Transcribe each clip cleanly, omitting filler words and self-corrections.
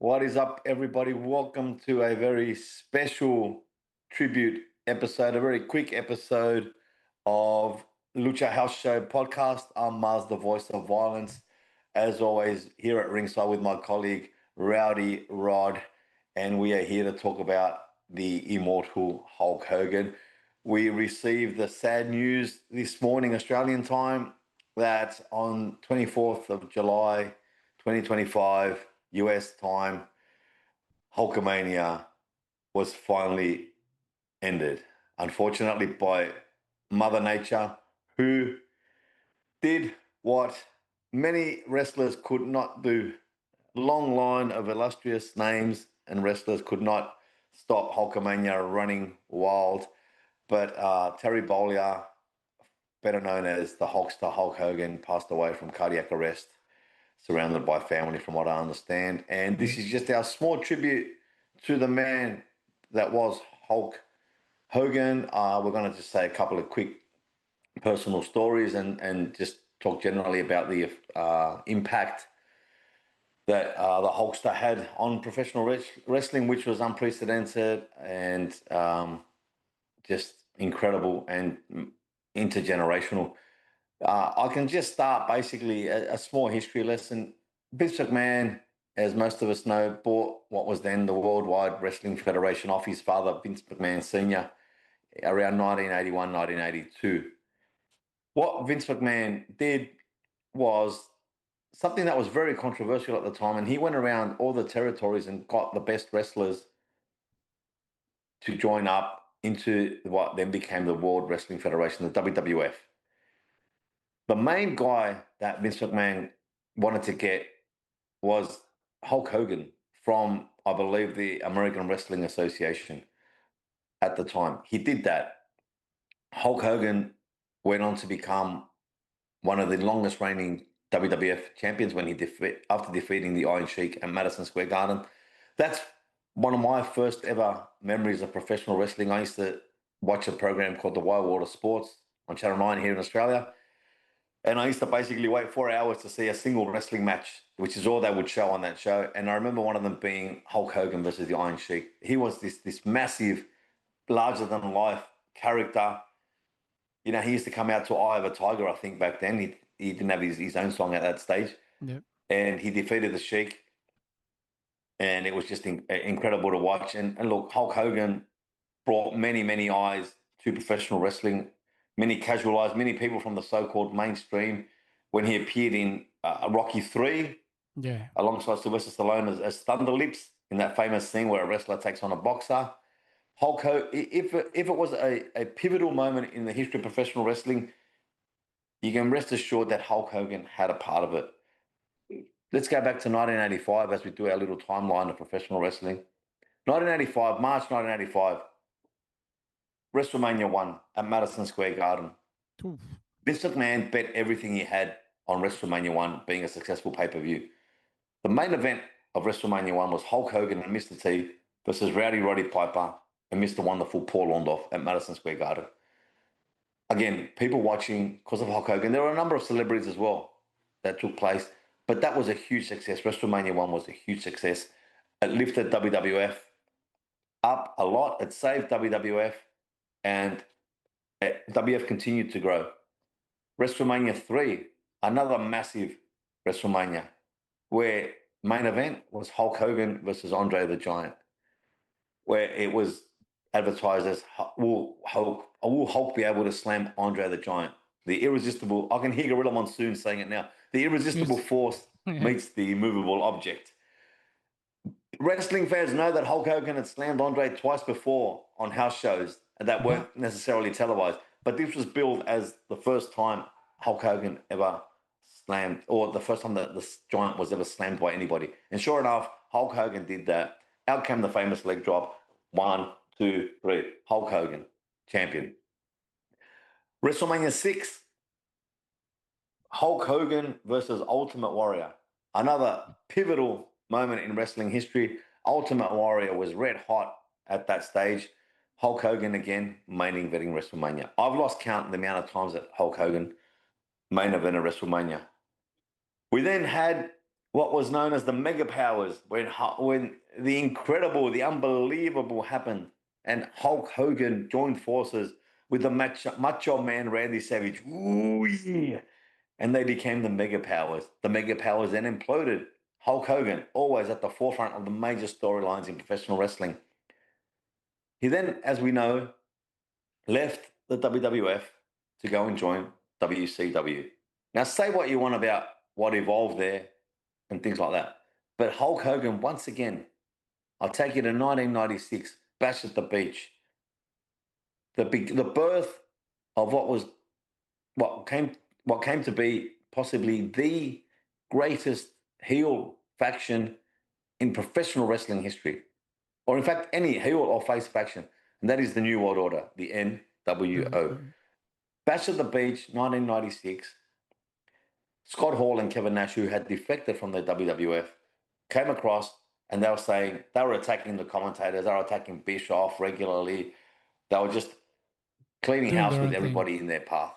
What is up, everybody? Welcome to a very special tribute episode, a very quick episode of Lucha House Show podcast. I'm Mars, the voice of violence. As always, here at ringside with my colleague Rowdy Rod, and we are here to talk about the immortal Hulk Hogan. We received the sad news this morning, Australian time, that on 24th of July, 2025, US time, Hulkamania was finally ended. Unfortunately, by Mother Nature, who did what many wrestlers could not do. Long line of illustrious names and wrestlers could not stop Hulkamania running wild. But Terry Bollea, better known as the Hulkster Hulk Hogan, passed away from cardiac arrest, surrounded by family, from what I understand. And this is just our small tribute to the man that was Hulk Hogan. We're going to just say a couple of quick personal stories and just talk generally about the impact that the Hulkster had on professional wrestling, which was unprecedented and just incredible and intergenerational. I can just start basically a small history lesson. Vince McMahon, as most of us know, bought what was then the Worldwide Wrestling Federation off his father, Vince McMahon Sr., around 1981, 1982. What Vince McMahon did was something that was very controversial at the time, and he went around all the territories and got the best wrestlers to join up into what then became the World Wrestling Federation, the WWF. The main guy that Vince McMahon wanted to get was Hulk Hogan from, I believe, the American Wrestling Association at the time. He did that. Hulk Hogan went on to become one of the longest reigning WWF champions when after defeating the Iron Sheik at Madison Square Garden. That's one of my first ever memories of professional wrestling. I used to watch a program called The Wild Water Sports on Channel 9 here in Australia. And I used to basically wait 4 hours to see a single wrestling match, which is all they would show on that show. And I remember one of them being Hulk Hogan versus the Iron Sheik. He was this massive, larger than life character. You know, he used to come out to Eye of a Tiger, I think, back then. He didn't have his own song at that stage. Yep. And he defeated the Sheik. And it was just incredible to watch. And look, Hulk Hogan brought many, many eyes to professional wrestling, many casual eyes, many people from the so-called mainstream. When he appeared in Rocky 3, Yeah. alongside Sylvester Stallone as Thunder Lips, in that famous scene where a wrestler takes on a boxer. Hulk Hogan, if it was a pivotal moment in the history of professional wrestling, you can rest assured that Hulk Hogan had a part of it. Let's go back to 1985 as we do our little timeline of professional wrestling. 1985, March 1985, WrestleMania 1 at Madison Square Garden. Oof. Vince McMahon bet everything he had on WrestleMania 1 being a successful pay-per-view. The main event of WrestleMania 1 was Hulk Hogan and Mr. T versus Rowdy Roddy Piper and Mr. Wonderful Paul Orndorff at Madison Square Garden. Again, people watching because of Hulk Hogan. There were a number of celebrities as well that took place, but that was a huge success. WrestleMania 1 was a huge success. It lifted WWF up a lot. It saved WWF, and WWF continued to grow. WrestleMania 3, another massive WrestleMania, where main event was Hulk Hogan versus Andre the Giant, where it was advertised as will Hulk be able to slam Andre the Giant? The irresistible, I can hear Gorilla Monsoon saying it now, the irresistible Yes. force meets the immovable object. Wrestling fans know that Hulk Hogan had slammed Andre twice before on house shows that weren't necessarily televised, but this was billed as the first time Hulk Hogan ever slammed, or the first time that the Giant was ever slammed by anybody. And sure enough, Hulk Hogan did that. Out came the famous leg drop. 1, 2, 3. Hulk Hogan, champion. WrestleMania 6, Hulk Hogan versus Ultimate Warrior. Another pivotal moment in wrestling history. Ultimate Warrior was red hot at that stage. Hulk Hogan again, main eventing WrestleMania. I've lost count the amount of times that Hulk Hogan main event of WrestleMania. We then had what was known as the mega powers when the incredible, the unbelievable happened, and Hulk Hogan joined forces with the macho man Randy Savage. Ooh, yeah. And they became the mega powers. The mega powers then imploded. Hulk Hogan, always at the forefront of the major storylines in professional wrestling. He then, as we know, left the WWF to go and join WCW. Now, say what you want about what evolved there and things like that. But Hulk Hogan, once again, I'll take you to 1996, Bash at the Beach, the birth of what came what came to be possibly the greatest heel faction in professional wrestling history, or in fact any heel or face faction, and that is the New World Order, the NWO. Mhm. Bash at the Beach, 1996. Scott Hall and Kevin Nash, who had defected from the WWF, came across and they were saying they were attacking the commentators, they were attacking Bischoff regularly. They were just cleaning Doing house their with own thing. everybody in their path.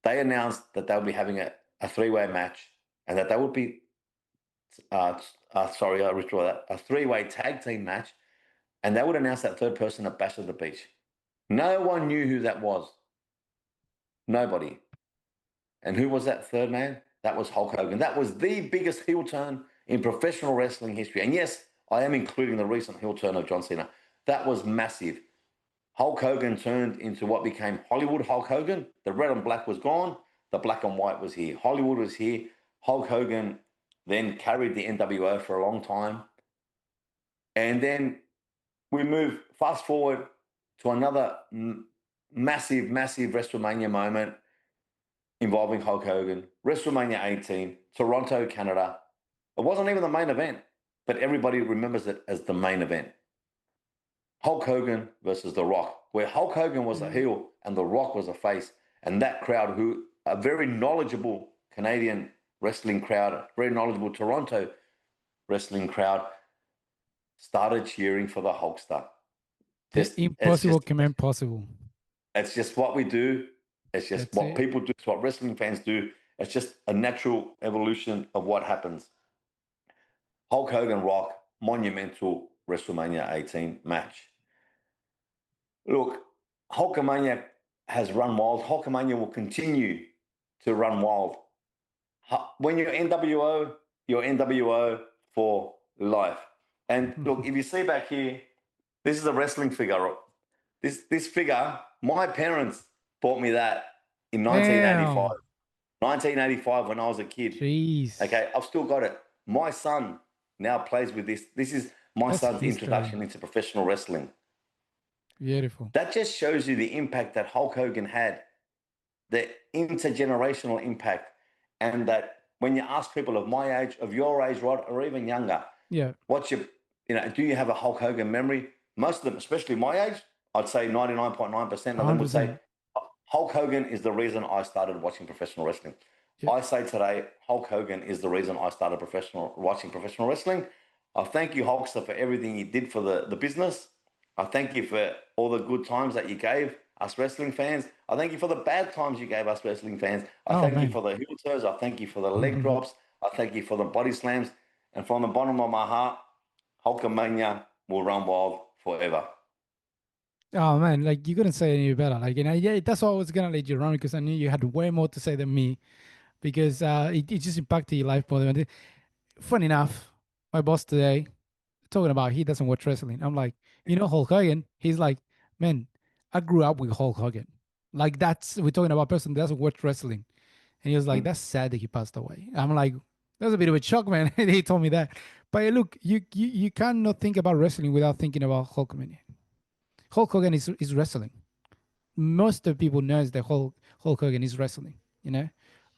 They announced that they would be having a three-way match and that they would be, sorry, I withdraw that, a three-way tag team match, and they would announce that third person at Bash at the Beach. No one knew who that was. Nobody. And who was that third man? That was Hulk Hogan. That was the biggest heel turn in professional wrestling history. And yes, I am including the recent heel turn of John Cena. That was massive. Hulk Hogan turned into what became Hollywood Hulk Hogan. The red and black was gone. The black and white was here. Hollywood was here. Hulk Hogan then carried the NWO for a long time. And then we move fast forward to another massive, massive WrestleMania moment involving Hulk Hogan, WrestleMania 18, Toronto, Canada. It wasn't even the main event, but everybody remembers it as the main event. Hulk Hogan versus The Rock, where Hulk Hogan was a Mhm. heel and The Rock was a face. And that crowd, who a very knowledgeable Canadian wrestling crowd, very knowledgeable Toronto wrestling crowd, started cheering for the Hulkster. The Just impossible command possible. it's just what we do. It's just That's what it. people do. It's what wrestling fans do. It's just a natural evolution of what happens. Hulk Hogan Rock, monumental WrestleMania 18 match. Look, Hulkamania has run wild. Hulkamania will continue to run wild. When you're NWO, you're NWO for life. And look, if you see back here, this is a wrestling figure. This figure, my parents bought me that in 1985. Damn. 1985 when I was a kid. Jeez. Okay, I've still got it. My son now plays with this. This is my That's son's history. introduction into professional wrestling. Beautiful. That just shows you the impact that Hulk Hogan had, the intergenerational impact, and that when you ask people of my age, of your age, Rod, or even younger, Yeah. what's your, do you have a Hulk Hogan memory? Most of them, especially my age, I'd say 99.9% of them would say 100%. Hulk Hogan is the reason I started watching professional wrestling. Yeah. I say today, Hulk Hogan is the reason I started watching professional wrestling. I thank you, Hulkster, for everything you did for the business. I thank you for all the good times that you gave us wrestling fans. I thank you for the bad times you gave us wrestling fans. I Oh, thank you man. for the heel turns. I thank you for the leg drops. I thank you for the body slams. And from the bottom of my heart, Hulkamania will run wild forever. Oh man, like you couldn't say any better. Like, yeah, that's why I was gonna let you run because I knew you had way more to say than me because it just impacted your life more than funny enough, my boss today talking about he doesn't watch wrestling. I'm like, Hulk Hogan? He's like, man, I grew up with Hulk Hogan. Like we're talking about a person that doesn't watch wrestling. And he was like, Mm. that's sad that he passed away. I'm like, that's a bit of a shock, man. And he told me that. But look, you cannot think about wrestling without thinking about Hulkamania. Hulk Hogan is wrestling. Most of people knows that Hulk Hogan is wrestling. You know,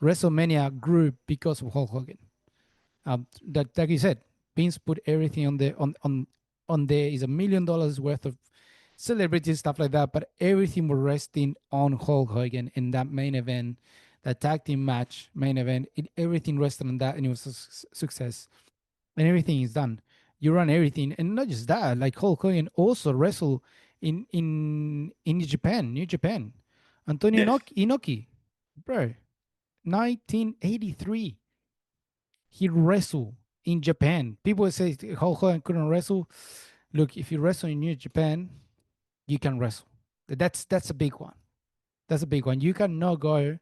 WrestleMania grew because of Hulk Hogan. That like you said, Vince put everything on there is $1 million worth of celebrities stuff like that, but everything was resting on Hulk Hogan in that main event, that tag team match main event. Everything rested on that, and it was a success. And everything is done. You run everything, and not just that. Like Hulk Hogan also wrestled in Japan, New Japan. Antonio Yes. Inoki, bro, 1983. He wrestled in Japan. People say Hulk Hogan couldn't wrestle. Look, if you wrestle in New Japan, you can wrestle. That's a big one. That's a big one. You cannot go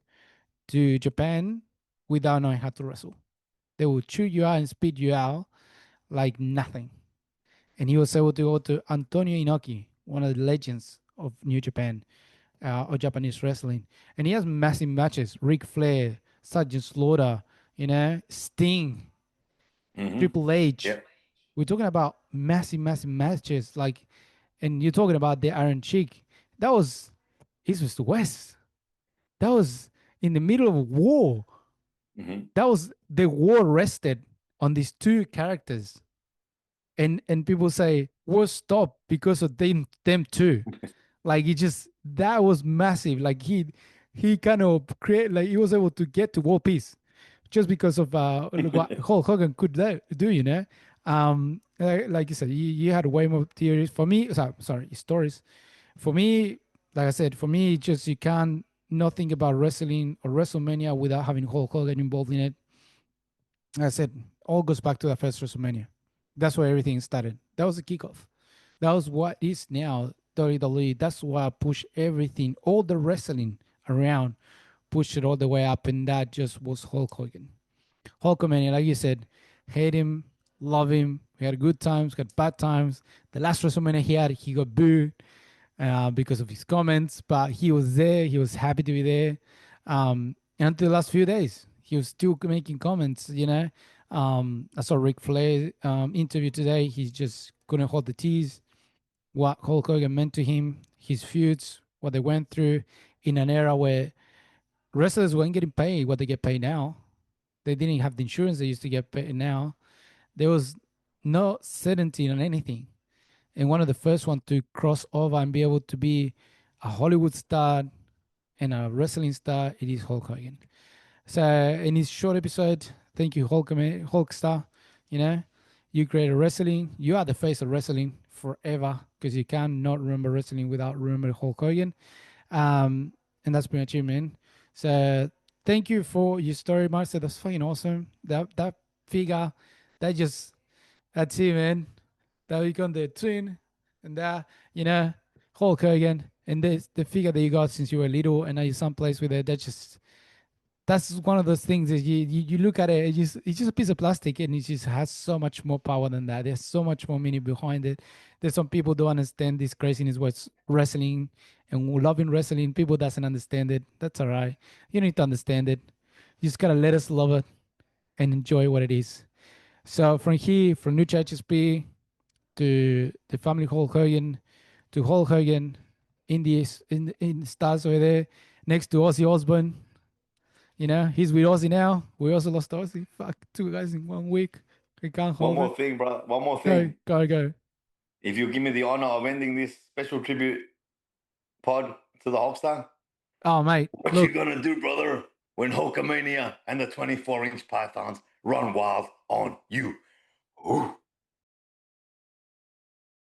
to Japan without knowing how to wrestle. They will chew you out and spit you out like nothing. And he was able to go to Antonio Inoki, one of the legends of New Japan or Japanese wrestling. And he has massive matches. Ric Flair, Sergeant Slaughter, Sting, Mm-hmm. Triple H. Yeah. We're talking about massive, massive matches. Like, and you're talking about the Iron Sheik. That was East was to West. That was in the middle of a war. Mm-hmm. That was the war rested on these two characters. And people say war stopped because of them two. Like he just that was massive. Like he kind of create like he was able to get to world peace just because of what Hulk Hogan could do. Like you said, you had way more theories. For me, sorry, stories. For me, like I said, for me, just you can't not think about wrestling or WrestleMania without having Hulk Hogan involved in it. Like I said, all goes back to the first WrestleMania. That's where everything started. That was the kickoff. That was what is now WWE. That's why I push everything, all the wrestling around, push it all the way up, and that just was Hulk Hogan. Hulkamania, like you said, hate him, love him. We had good times, got bad times. The last WrestleMania he got booed because of his comments, but he was there. He was happy to be there. And until the last few days, he was still making comments. I saw Ric Flair interview today. He just couldn't hold the tease. What Hulk Hogan meant to him, his feuds, what they went through in an era where wrestlers weren't getting paid what they get paid now. They didn't have the insurance they used to get paid now. There was no certainty on anything. And one of the first one to cross over and be able to be a Hollywood star and a wrestling star, it is Hulk Hogan. So in this short episode, thank you, Hulkstar. You know, you created wrestling. You are the face of wrestling forever because you cannot remember wrestling without remembering Hulk Hogan. Um, and that's pretty much it, man. So thank you for your story, Marcel. That's fucking awesome. That figure, that just that's it, man. That become the twin, and that Hulk Hogan, and the figure that you got since you were little, and now you're someplace with it. That's one of those things that you look at it, it's just a piece of plastic, and it just has so much more power than that. There's so much more meaning behind it. There's some people don't understand this craziness what's wrestling and loving wrestling. People doesn't understand it. That's all right. You don't need to understand it. You just gotta let us love it and enjoy what it is. So from here, from New HSP to the family Hulk Hogan, to Hulk Hogan in the stars over there next to Ozzy Osbourne. He's with Ozzy now. We also lost Ozzy. Fuck, two guys in 1 week. I can't One hold it. more thing, bro. One more Go, thing. go, go. If you give me the honor of ending this special tribute pod to the Hulkster, Oh, mate, what you look. gonna do, brother, when Hulkamania and the 24-inch pythons run wild on you? Ooh.